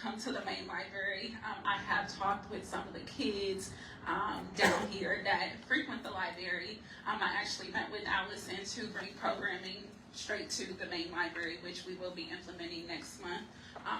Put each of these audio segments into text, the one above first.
come to the main library. I have talked with some of the kids down here that frequent the library. I actually met with Allison to bring programming straight to the main library, which we will be implementing next month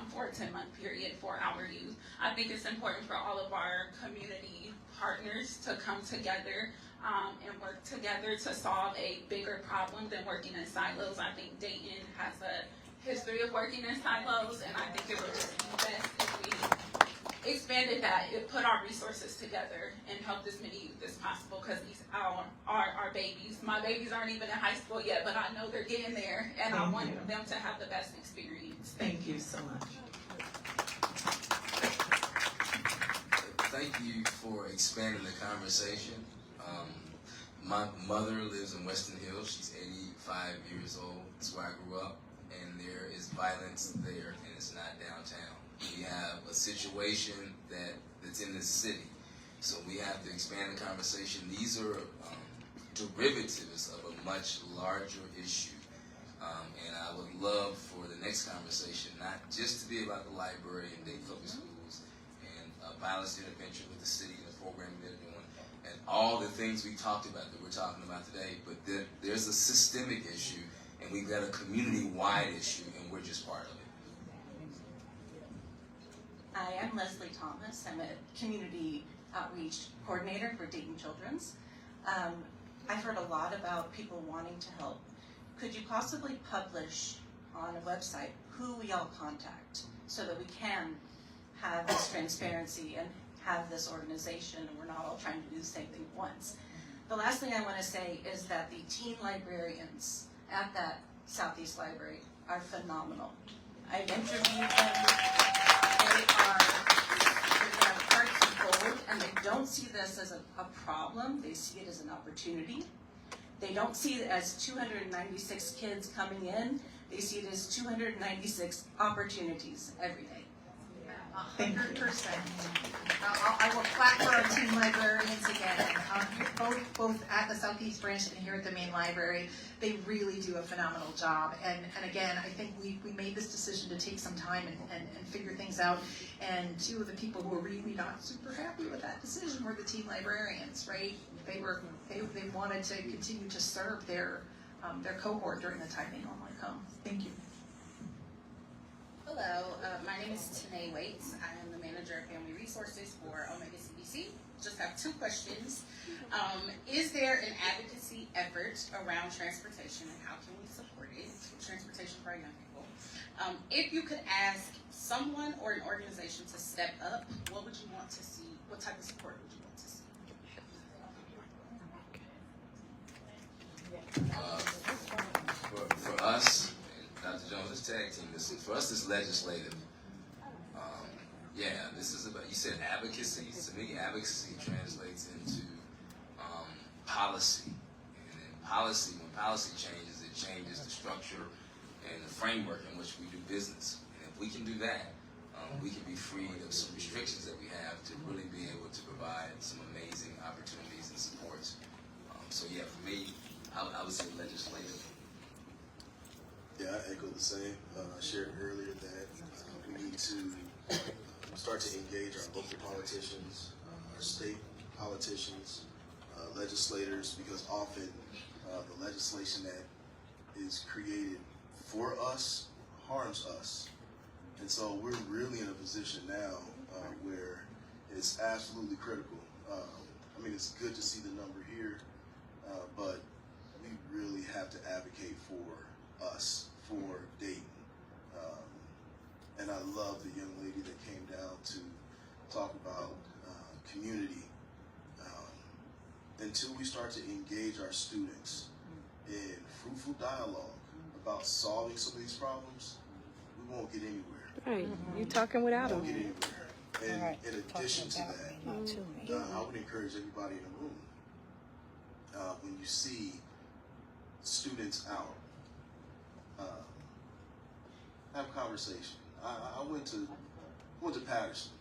for a 10-month period for our youth. I think it's important for all of our community partners to come together and work together to solve a bigger problem than working in silos. I think Dayton has a history of working in silos, and I think it would just be best if we expanded that, put our resources together, and helped as many youth as possible, because these are our babies. My babies aren't even in high school yet, but I know they're getting there, and I want them to have the best experience. Thank you so much. Thank you for expanding the conversation. My mother lives in Weston Hills. She's 85 years old. That's where I grew up. And there is violence there, and it's not downtown. We have a situation that's in the city. So we have to expand the conversation. These are derivatives of a much larger issue. And I would love for the next conversation not just to be about the library and Dayton Public Schools and violence intervention with the city and the programming they're doing, and all the things we talked about that we're talking about today, but there's a systemic issue, and we've got a community-wide issue, and we're just part of it. Hi, I'm Leslie Thomas. I'm a community outreach coordinator for Dayton Children's. I've heard a lot about people wanting to help. Could you possibly publish on a website who we all contact so that we can have this transparency and have this organization, and we're not all trying to do the same thing at once? The last thing I want to say is that the teen librarians at that Southeast Library are phenomenal. I've interviewed them. They have hearts of gold, and they don't see this as a problem. They see it as an opportunity. They don't see it as 296 kids coming in. They see it as 296 opportunities every day. 100%. I will clap for our teen librarians again. Both at the Southeast branch and here at the main library, they really do a phenomenal job. And again, I think we made this decision to take some time and figure things out. And two of the people who were really not super happy with that decision were the teen librarians, right? They wanted to continue to serve their cohort during the time they normally come. Thank you. Hello, my name is Tanae Waits. I am the manager of family resources for Omega CBC. Just have two questions. Is there an advocacy effort around transportation, and how can we support it? Transportation for our young people. If you could ask someone or an organization to step up, what would you want to see? What type of support would you want to see? For us, Dr. Jones is tag team. For us, it's legislative. This is about, you said advocacy. To me, advocacy translates into policy. And then policy, when policy changes, it changes the structure and the framework in which we do business. And if we can do that, we can be freed of some restrictions that we have to really be able to provide some amazing opportunities and supports. For me, I would say legislative. Yeah, I echo the same. I shared earlier that we need to start to engage our local politicians, our state politicians, legislators, because often the legislation that is created for us harms us. And so we're really in a position now where it's absolutely critical. It's good to see the number here, but we really have to advocate for us, for Dayton. And I love the young lady that came down to talk about community. Until we start to engage our students in fruitful dialogue about solving some of these problems, we won't get anywhere. Right, you're talking without them. We won't get anywhere. And in addition to that, I would encourage everybody in the room, when you see students out, have a conversation. I went to Patterson,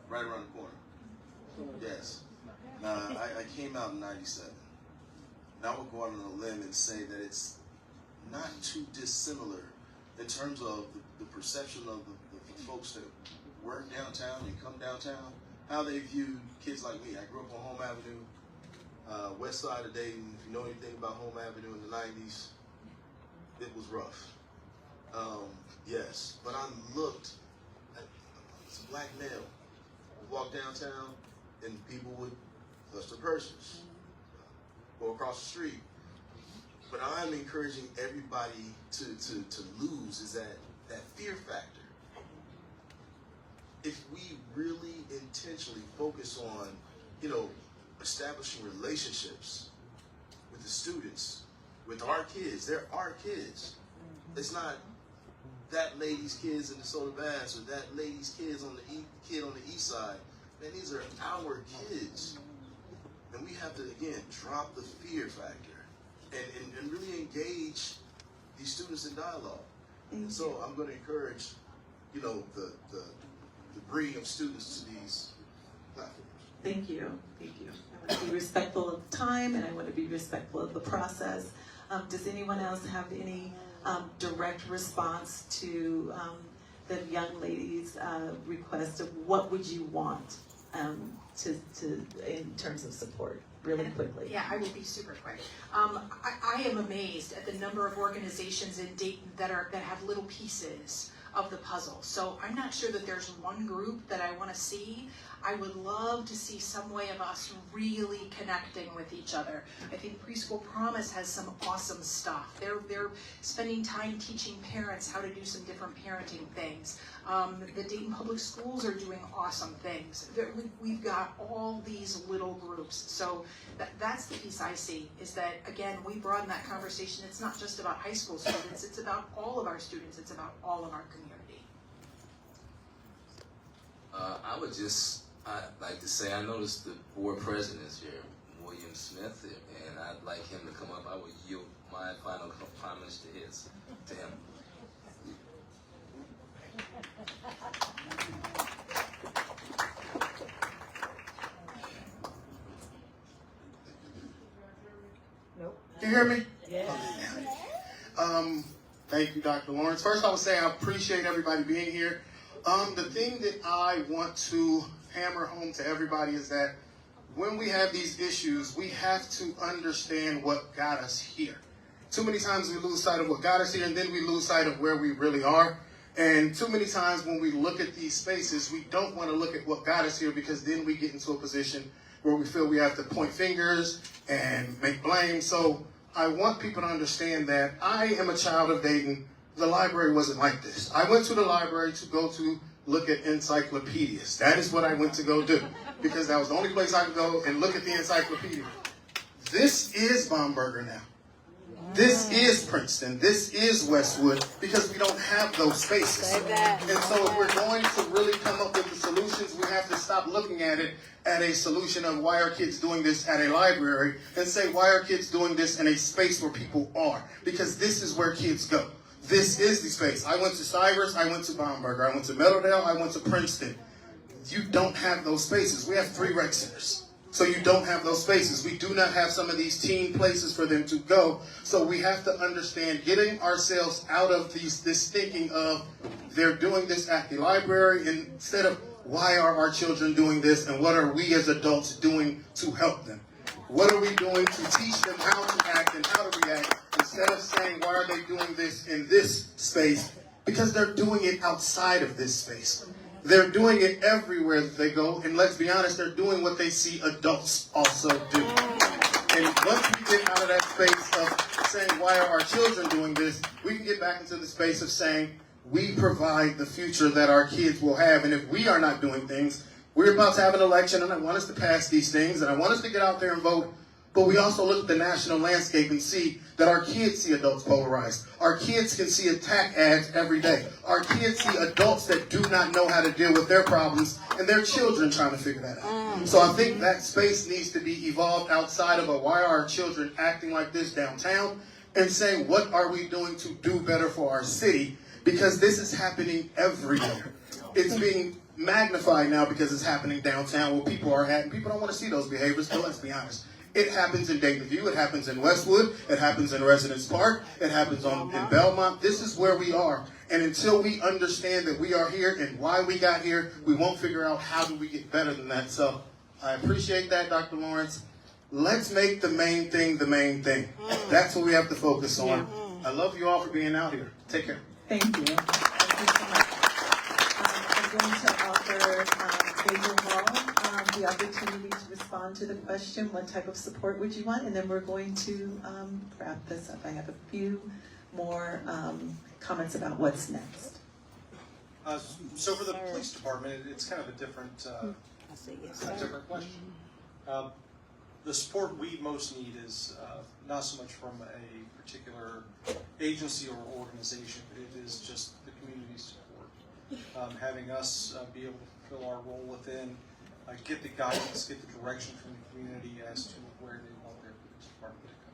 right around the corner. Yes. Now, I came out in '97. And I would go out on a limb and say that it's not too dissimilar in terms of the perception of the folks that work downtown and come downtown, how they view kids like me. I grew up on Home Avenue, west side of Dayton. If you know anything about Home Avenue in the 90s, it was rough. Yes, but I looked at a black male who walked downtown and people would bust their purses, go across the street. But I'm encouraging everybody to lose is that fear factor. If we really intentionally focus on, establishing relationships with the students, with our kids, they're our kids. It's not that lady's kids in DeSoto Bass or that lady's kids on the on the east side. Man, these are our kids. And we have to, again, drop the fear factor and really engage these students in dialogue. And so I'm going to encourage, the bringing of students to these platforms. Thank you. Thank you. I want to be respectful of time, and I want to be respectful of the process. Does anyone else have any direct response to the young lady's request of what would you want to in terms of support? Really quickly. Yeah, I will be super quick. I am amazed at the number of organizations in Dayton that have little pieces of the puzzle. So I'm not sure that there's one group that I want to see. I would love to see some way of us really connecting with each other. I think Preschool Promise has some awesome stuff. They're spending time teaching parents how to do some different parenting things. The Dayton Public Schools are doing awesome things. We've got all these little groups. So that's the piece I see, is that, again, we broaden that conversation. It's not just about high school students. It's about all of our students. It's about all of our community. I'd like to say, I noticed the board president is here, William Smith, and I'd like him to come up. I would yield my final comments to him. Can you hear me? Yeah. Thank you, Dr. Lawrence. First, I would say I appreciate everybody being here. The thing that I want to hammer home to everybody is that when we have these issues, we have to understand what got us here. Too many times we lose sight of what got us here, and then we lose sight of where we really are. And too many times when we look at these spaces, we don't want to look at what got us here, because then we get into a position where we feel we have to point fingers and make blame. So I want people to understand that I am a child of Dayton. The library wasn't like this. I went to the library to go to look at encyclopedias. That is what I went to go do, because that was the only place I could go and look at the encyclopedia. This is Baumberger now. This is Princeton. This is Westwood, because we don't have those spaces. And so if we're going to really come up with the solutions, we have to stop looking at it at a solution of why are kids doing this at a library, and say why are kids doing this in a space where people are, because this is where kids go. This is the space. I went to Cyrus, I went to Baumberger, I went to Meadowdale, I went to Princeton. You don't have those spaces. We have 3 rec centers. So you don't have those spaces. We do not have some of these teen places for them to go. So we have to understand getting ourselves out of this thinking of they're doing this at the library, instead of why are our children doing this, and what are we as adults doing to help them? What are we doing to teach them how to act and how to react, instead of saying, why are they doing this in this space? Because they're doing it outside of this space. They're doing it everywhere that they go, and let's be honest, they're doing what they see adults also do. And once we get out of that space of saying, why are our children doing this, we can get back into the space of saying, we provide the future that our kids will have. And if we are not doing things, we're about to have an election, and I want us to pass these things, and I want us to get out there and vote. But we also look at the national landscape and see that our kids see adults polarized. Our kids can see attack ads every day. Our kids see adults that do not know how to deal with their problems, and their children trying to figure that out. So I think that space needs to be evolved outside of why are our children acting like this downtown, and saying, what are we doing to do better for our city? Because this is happening everywhere. It's being magnified now because it's happening downtown where people are at, and people don't want to see those behaviors, but let's be honest. It happens in Dayton View, it happens in Westwood, it happens in Residence Park, it happens in Belmont. This is where we are. And until we understand that we are here and why we got here, we won't figure out how do we get better than that. So I appreciate that, Dr. Lawrence. Let's make the main thing the main thing. That's what we have to focus on. I love you all for being out here. Take care. Thank you. Thank you so much. I'm going to offer Major Hall the opportunity to respond to the question, what type of support would you want? And then we're going to wrap this up. I have a few more comments about what's next. So for the police department, it's kind of a different, different question. The support we most need is not so much from a particular agency or organization. It is just the community support. Having us be able to fulfill our role within, get the guidance, get the direction from the community as to where they want their police department to go.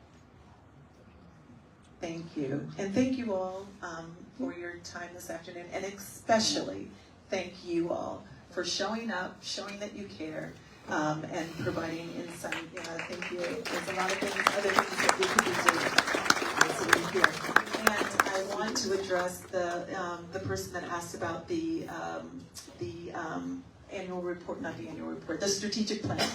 Thank you. And thank you all for your time this afternoon. And especially thank you all for showing up, showing that you care, and providing insight. Thank you. There's a lot of things, other things that we could be doing here. And I want to address the person that asked about the annual report, not the annual report, the strategic plan.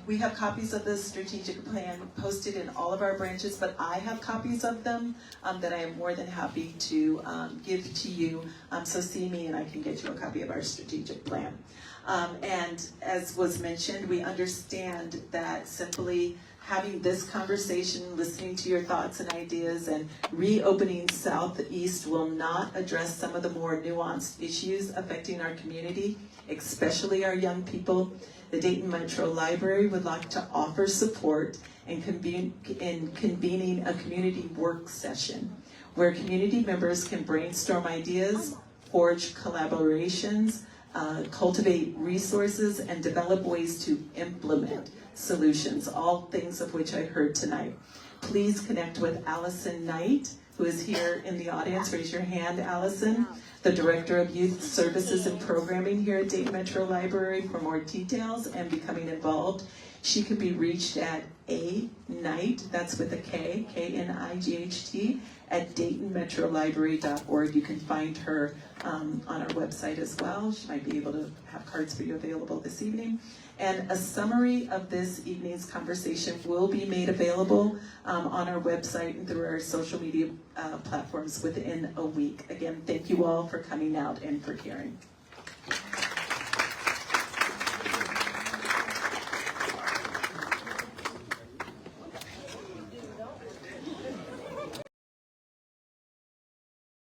We have copies of the strategic plan posted in all of our branches, but I have copies of them that I am more than happy to give to you. So see me and I can get you a copy of our strategic plan. And as was mentioned, we understand that simply having this conversation, listening to your thoughts and ideas, and reopening Southeast will not address some of the more nuanced issues affecting our community, especially our young people. The Dayton Metro Library would like to offer support in convening a community work session where community members can brainstorm ideas, forge collaborations, cultivate resources, and develop ways to implement solutions, all things of which I heard tonight. Please connect with Allison Knight, who is here in the audience. Raise your hand, Allison, the Director of Youth Services and Programming here at Dayton Metro Library for more details and becoming involved. She can be reached at Knight, that's with a K, K-N-I-G-H-T, at DaytonMetroLibrary.org. You can find her on our website as well. She might be able to have cards for you available this evening. And a summary of this evening's conversation will be made available on our website and through our social media platforms within a week. Again, thank you all for coming out and for caring.